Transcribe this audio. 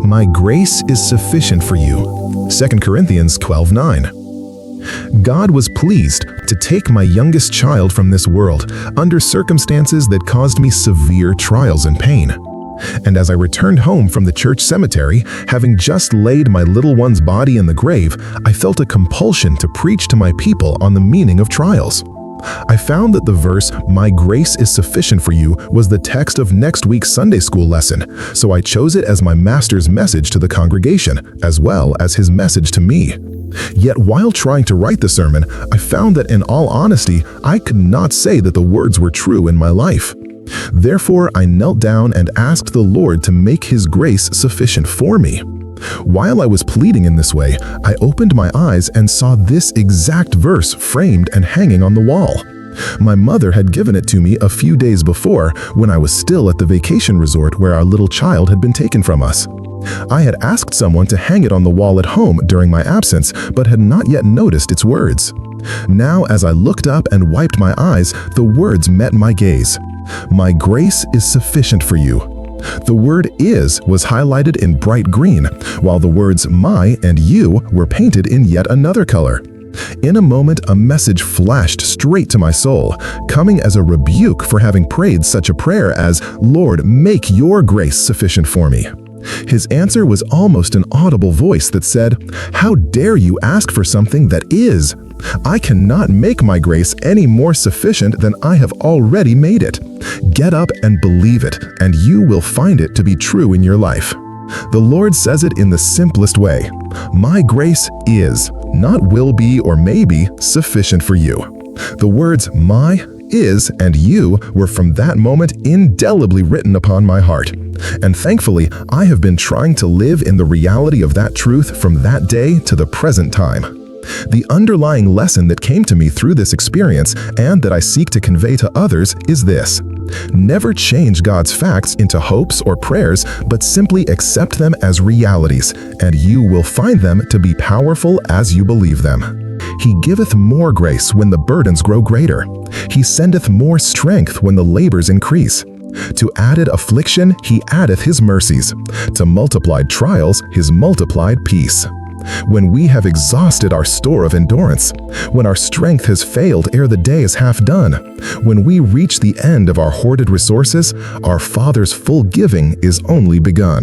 My grace is sufficient for you. 2 Corinthians 12:9. God was pleased to take my youngest child from this world under circumstances that caused me severe trials and pain. And as I returned home from the church cemetery, having just laid my little one's body in the grave, I felt a compulsion to preach to my people on the meaning of trials. I found that the verse, "My grace is sufficient for you," was the text of next week's Sunday school lesson, so I chose it as my master's message to the congregation, as well as his message to me. Yet while trying to write the sermon, I found that in all honesty, I could not say that the words were true in my life. Therefore, I knelt down and asked the Lord to make His grace sufficient for me. While I was pleading in this way, I opened my eyes and saw this exact verse framed and hanging on the wall. My mother had given it to me a few days before when I was still at the vacation resort where our little child had been taken from us. I had asked someone to hang it on the wall at home during my absence, but had not yet noticed its words. Now, as I looked up and wiped my eyes, the words met my gaze. "My grace is sufficient for you." The word "is" was highlighted in bright green, while the words "my" and "you" were painted in yet another color. In a moment, a message flashed straight to my soul, coming as a rebuke for having prayed such a prayer as, "Lord, make your grace sufficient for me." His answer was almost an audible voice that said, "How dare you ask for something that is? I cannot make my grace any more sufficient than I have already made it. Get up and believe it, and you will find it to be true in your life." The Lord says it in the simplest way. My grace is, not will be or may be, sufficient for you. The words "my," "is," and "you" were from that moment indelibly written upon my heart. And thankfully, I have been trying to live in the reality of that truth from that day to the present time. The underlying lesson that came to me through this experience and that I seek to convey to others is this: never change God's facts into hopes or prayers, but simply accept them as realities, and you will find them to be powerful as you believe them. He giveth more grace when the burdens grow greater. He sendeth more strength when the labors increase. To added affliction he addeth his mercies. To multiplied trials his multiplied peace. When we have exhausted our store of endurance, when our strength has failed ere the day is half done, when we reach the end of our hoarded resources, our Father's full giving is only begun.